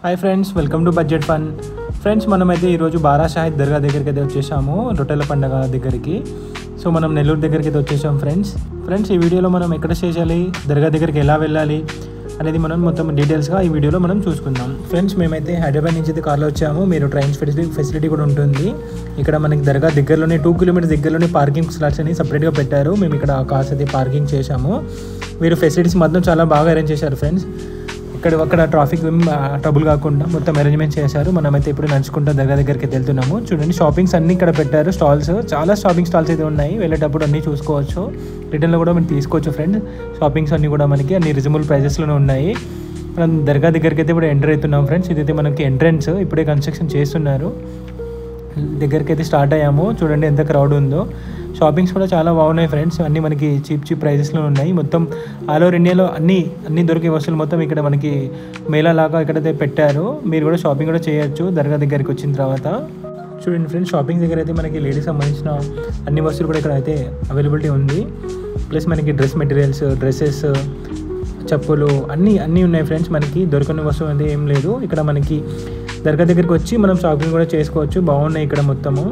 Hi friends, welcome to budget fun. Friends, మనమైతే ఈరోజు బారా షాహిద్ దర్గా దగ్గరికి అయితే వచ్చేసాము, రొట్టెల పండుగ దగ్గరికి. సో మనం నెల్లూరు దగ్గరికి అయితే వచ్చేసాం ఫ్రెండ్స్. ఈ వీడియోలో మనం ఎక్కడ స్టే చేయాలి, దర్గా దగ్గరికి ఎలా వెళ్ళాలి అనేది మనం మొత్తం డీటెయిల్స్గా ఈ వీడియోలో మనం చూసుకుందాం. ఫ్రెండ్స్, మేమైతే హైదరాబాద్ నుంచి అయితే కార్లో వచ్చాము. మీరు ట్రైన్ ఫెసిలిటీ కూడా ఉంటుంది. ఇక్కడ మనకి దర్గా దగ్గరలోనే 2 కిలోమీటర్స్ దగ్గరలోనే పార్కింగ్ స్లాట్స్ అని సపరేట్గా పెట్టారు. మేము ఇక్కడ కార్స్ అయితే పార్కింగ్ చేశాము. వీరు ఫెసిలిటీస్ మాత్రం చాలా బాగా అరేంజ్ చేశారు ఫ్రెండ్స్. అక్కడ ట్రాఫిక్ ట్రబుల్ కాకుండా మొత్తం అరేంజ్మెంట్ చేశారు. మనమైతే ఇప్పుడు నడుచుకుంటూ దర్గా దగ్గరికి వెళ్తున్నాము. చూడండి, షాపింగ్స్ అన్నీ ఇక్కడ పెట్టారు. చాలా షాపింగ్ స్టాల్స్ అయితే ఉన్నాయి. వెళ్ళేటప్పుడు అన్నీ చూసుకోవచ్చు. రిటర్న్లో కూడా మీరు తీసుకోవచ్చు ఫ్రెండ్స్. షాపింగ్స్ అన్నీ కూడా మనకి అన్ని రీజనబుల్ ప్రైజెస్లోనే ఉన్నాయి. మనం దర్గా దగ్గరికి అయితే ఇప్పుడు ఎంటర్ అవుతున్నాం ఫ్రెండ్స్. ఇదైతే మనకి ఎంట్రన్స్, ఇప్పుడే కన్స్ట్రక్షన్ చేస్తున్నారు. దగ్గరికి అయితే స్టార్ట్ అయ్యాము. చూడండి ఎంత క్రౌడ్ ఉందో. షాపింగ్స్ కూడా చాలా బాగున్నాయి ఫ్రెండ్స్. అన్నీ మనకి చీప్ ప్రైజెస్లో ఉన్నాయి. మొత్తం ఆల్ ఓవర్ ఇండియాలో అన్ని దొరికే వస్తువులు మొత్తం ఇక్కడ మనకి మేళా లాగా ఇక్కడైతే పెట్టారు. మీరు కూడా షాపింగ్ కూడా చేయొచ్చు దర్గా దగ్గరికి వచ్చిన తర్వాత. చూడండి ఫ్రెండ్స్, షాపింగ్ దగ్గర అయితే మనకి లేడీస్ సంబంధించిన అన్ని వస్తువులు కూడా ఇక్కడ అయితే అవైలబిలిటీ ఉంది. ప్లస్ మనకి డ్రెస్ మెటీరియల్స్, డ్రెస్సెస్, చెప్పులు అన్నీ ఉన్నాయి ఫ్రెండ్స్. మనకి దొరకని వస్తువు అంటే ఏం లేదు. ఇక్కడ మనకి దర్గా దగ్గరికి వచ్చి మనం షాపింగ్ కూడా చేసుకోవచ్చు. బాగున్నాయి ఇక్కడ మొత్తము.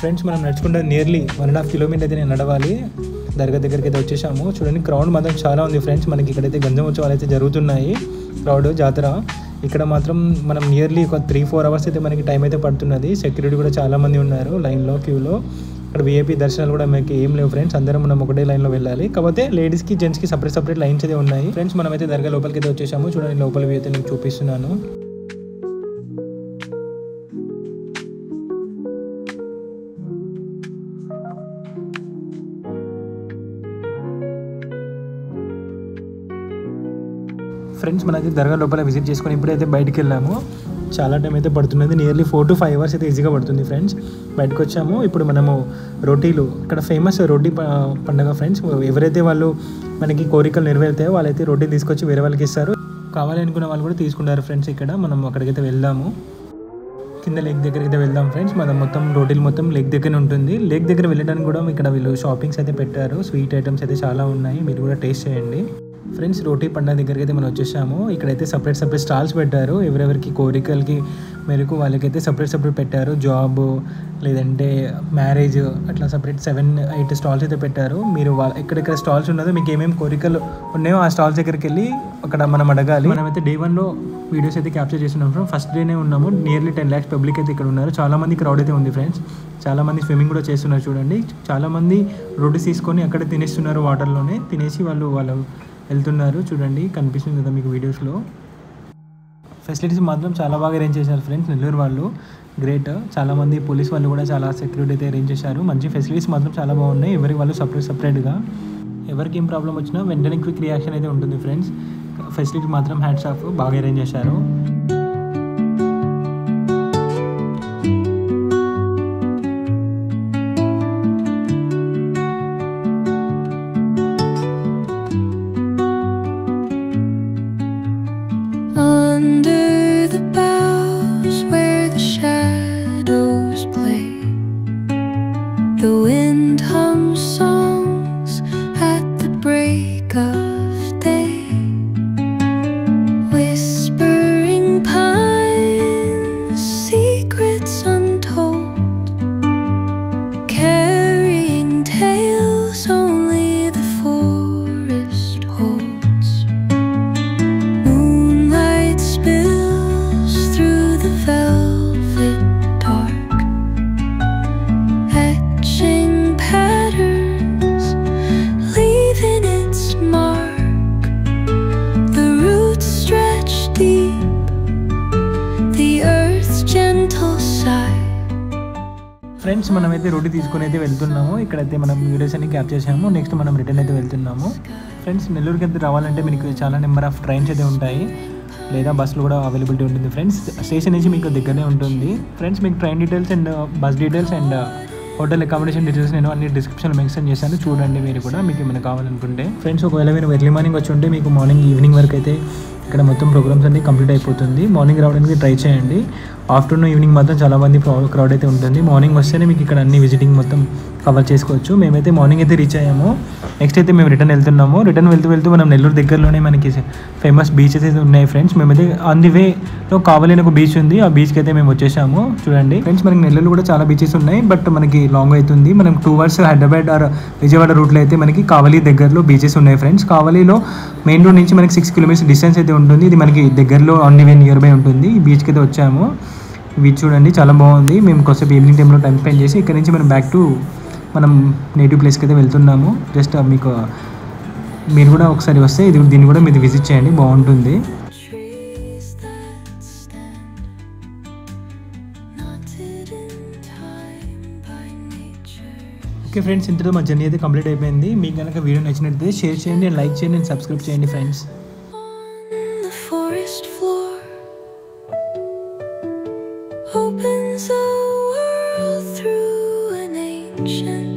ఫ్రెండ్స్, మనం నడుచుకుంటే నియర్లీ 1.5 కిలోమీటర్ అయితే నేను నడవాలి. దర్గా దగ్గరికి అయితే వచ్చేసాము. చూడండి, క్రౌడ్ మాత్రం చాలా ఉంది ఫ్రెండ్స్. మనకి ఇక్కడైతే గంజం ఉత్సవాలు అయితే జరుగుతున్నాయి. క్రౌడ్ జాతర ఇక్కడ మాత్రం మనం నియర్లీ ఒక 3-4 అవర్స్ అయితే మనకి టైం అయితే పడుతున్నది. సెక్యూరిటీ కూడా చాలామంది ఉన్నారు లైన్లో, క్యూలో. ఇక్కడ విఐపీ దర్శనాలు కూడా మనకి ఏం లేవు ఫ్రెండ్స్. అందరం మనం ఒకటే లైన్లో వెళ్ళాలి. కాకపోతే లేడీస్కి, జెంట్స్కి సపరేట్ లైన్స్ అయితే ఉన్నాయి ఫ్రెండ్స్. మనమైతే దర్గా లోపలికి అయితే వచ్చేసాము. చూడండి, లోపలివి అయితే నేను చూపిస్తున్నాను. ఫ్రెండ్స్, మనైతే దర్గా లోపల విజిట్ చేసుకొని ఇప్పుడైతే బయటికి వెళ్ళాము. చాలా టైం అయితే పడుతున్నది. నియర్లీ 4 to 5 అవర్స్ అయితే ఈజీగా పడుతుంది ఫ్రెండ్స్. బయటకు వచ్చాము. ఇప్పుడు మనము రోటీలు, ఇక్కడ ఫేమస్ రోటీ పండుగ ఫ్రెండ్స్. ఎవరైతే వాళ్ళు మనకి కోరికలు నెరవేరుతాయో వాళ్ళైతే రోటీ తీసుకొచ్చి వేరే వాళ్ళకి ఇస్తారు. కావాలి అనుకున్న వాళ్ళు కూడా తీసుకుంటారు ఫ్రెండ్స్. ఇక్కడ మనం అక్కడికైతే వెళ్దాము. కింద లేక్ దగ్గరికి అయితే వెళ్దాం ఫ్రెండ్స్. మనం మొత్తం రోటీలు మొత్తం లేక్ దగ్గర ఉంటుంది. లేక్ దగ్గర వెళ్ళడానికి కూడా ఇక్కడ వీళ్ళు షాపింగ్స్ అయితే పెట్టారు. స్వీట్ ఐటమ్స్ అయితే చాలా ఉన్నాయి. మీరు కూడా టేస్ట్ చేయండి ఫ్రెండ్స్. రోటీ పండుగ దగ్గరికి అయితే మనం వచ్చేసాము. ఇక్కడైతే సపరేట్ స్టాల్స్ పెట్టారు. ఎవరెవరికి కోరికలకి మేరకు వాళ్ళకైతే సపరేట్ పెట్టారు. జాబ్ లేదంటే మ్యారేజ్ అట్లా సపరేట్ 7-8 స్టాల్స్ అయితే పెట్టారు. మీరు ఎక్కడెక్కడ స్టాల్స్ ఉన్నదో మీకు ఏమేమి కోరికలు ఉన్నాయో ఆ స్టాల్స్ దగ్గరికి వెళ్ళి అక్కడ మనం అడగాలి. మనమైతే Day 1లో వీడియోస్ అయితే క్యాప్చర్ చేస్తున్నాం ఫ్రెండ్స్. ఫస్ట్ డేనే ఉన్నాము. నియర్లీ 10 lakhs పబ్లిక్ అయితే ఇక్కడ ఉన్నారు. చాలామంది క్రౌడ్ అయితే ఉంది ఫ్రెండ్స్. చాలామంది స్విమ్మింగ్ కూడా చేస్తున్నారు. చూడండి, చాలామంది రోటీస్ తీసుకొని అక్కడ తినేస్తున్నారు. వాటర్లోనే తినేసి వాళ్ళు వెళ్తున్నారు. చూడండి, కనిపిస్తుంది కదా మీకు వీడియోస్లో. ఫెసిలిటీస్ మాత్రం చాలా బాగా అరేంజ్ చేశారు ఫ్రెండ్స్. నెల్లూరు వాళ్ళు గ్రేట్. చాలామంది పోలీస్ వాళ్ళు కూడా చాలా సెక్యూరిటీ అయితే అరేంజ్ చేశారు. మంచి ఫెసిలిటీస్ మాత్రం చాలా బాగున్నాయి. ఎవరికి వాళ్ళు సపరేట్గా ఎవరికి ఏం ప్రాబ్లం వచ్చినా వెంటనే క్విక్ రియాక్షన్ అయితే ఉంటుంది ఫ్రెండ్స్. ఫెసిలిటీ మాత్రం హ్యాట్స్ ఆఫ్, బాగా అరేంజ్ చేశారు. The wind hums songs at the break of day, whispering pines, secrets untold, carrying tales only the forest holds. Moonlight spills through the velvet dark, patterns leaving its mark. The roots stretch deep, the earth's gentle sigh. Friends, మనమైతే రోటీ తీసుకొని అయితే వెళ్తున్నాము. ఇక్కడైతే మనం videos అన్ని capture చేసాము. Next మనం return అయితే వెళ్తున్నాము ఫ్రెండ్స్. నెల్లూరుకి అయితే రావాలంటే మీకు చాలా నెంబర్ ఆఫ్ ట్రైన్స్ అయితే ఉంటాయి. లేదా బస్సులు కూడా అవైలబిలిటీ ఉంటుంది ఫ్రెండ్స్. స్టేషన్ నుంచి మీకు దగ్గరనే ఉంటుంది ఫ్రెండ్స్. మీకు train details and bus details and hotel accommodation details నేను అన్ని డిస్క్రిప్షన్లో మెన్షన్ చేశాను, చూడండి మీరు కూడా మీకు ఏమైనా కావాలనుకుంటే. ఫ్రెండ్స్ ఒకవేళ మీరు ఎర్లీ మార్నింగ్ వచ్చి ఉంటే మీకు మార్నింగ్ ఈవినింగ్ వరకు అయితే ఇక్కడ మొత్తం ప్రోగ్రామ్స్ అన్ని కంప్లీట్ అయిపోతుంది. మార్నింగ్ రావడానికి ట్రై చేయండి. ఆఫ్టర్నూన్ ఈవినింగ్ మాత్రం చాలా మంది క్రౌడ్ అయితే ఉంటుంది. మార్నింగ్ వస్తేనే మీకు ఇక్కడ అన్ని విజిటింగ్ మొత్తం కవర్ చేసుకోవచ్చు. మేమైతే మార్నింగ్ అయితే రీచ్ అయ్యాము. నెక్స్ట్ అయితే మేము రిటర్న్ వెళ్తున్నాము. రిటర్న్ వెళ్తూ మనం నెల్లూరు దగ్గరలోనే మనకి ఫేమస్ బీచెస్ అయితే ఉన్నాయి ఫ్రెండ్స్. మేమైతే ఆన్ ది వేలో కావలి అని ఒక బీచ్ ఉంది, ఆ బీచ్కి అయితే మేము వచ్చేసాము. చూడండి ఫ్రెండ్స్, మనకి నెల్లూరు కూడా చాలా బీచెస్ ఉన్నాయి, బట్ మనకి లాంగ్ అవుతుంది. మనం 2 hours హైదరాబాద్ ఆర్ విజయవాడ రూట్లో అయితే మనకి కావలి దగ్గరలో బీచెస్ ఉన్నాయి ఫ్రెండ్స్. కావలిలో మెయిన్ రోడ్ నుంచి మనకి 6 kilometers డిస్టెన్స్ అయితే ఉంటుంది. ఇది మనకి దగ్గరలో on the way near by ఉంటుంది. ఈ బీచ్కి అయితే వచ్చాము. బీచ్ చూడండి చాలా బాగుంది. మేము కొద్దిసేపు ఈవినింగ్ టైంలో టైం స్పెండ్ చేసి ఇక్కడ నుంచి మనం బ్యాక్ టు మనం నేటివ్ ప్లేస్కి అయితే వెళ్తున్నాము. జస్ట్ మీకు మీరు కూడా ఒకసారి వస్తే దీన్ని కూడా మీరు విజిట్ చేయండి, బాగుంటుంది. ఓకే ఫ్రెండ్స్, ఇంతలో మా జర్నీ అయితే కంప్లీట్ అయిపోయింది. మీకు కనుక వీడియో నచ్చినట్లయితే షేర్ చేయండి, లైక్ చేయండి అండ్ సబ్స్క్రైబ్ చేయండి friends. Opens a world through an ancient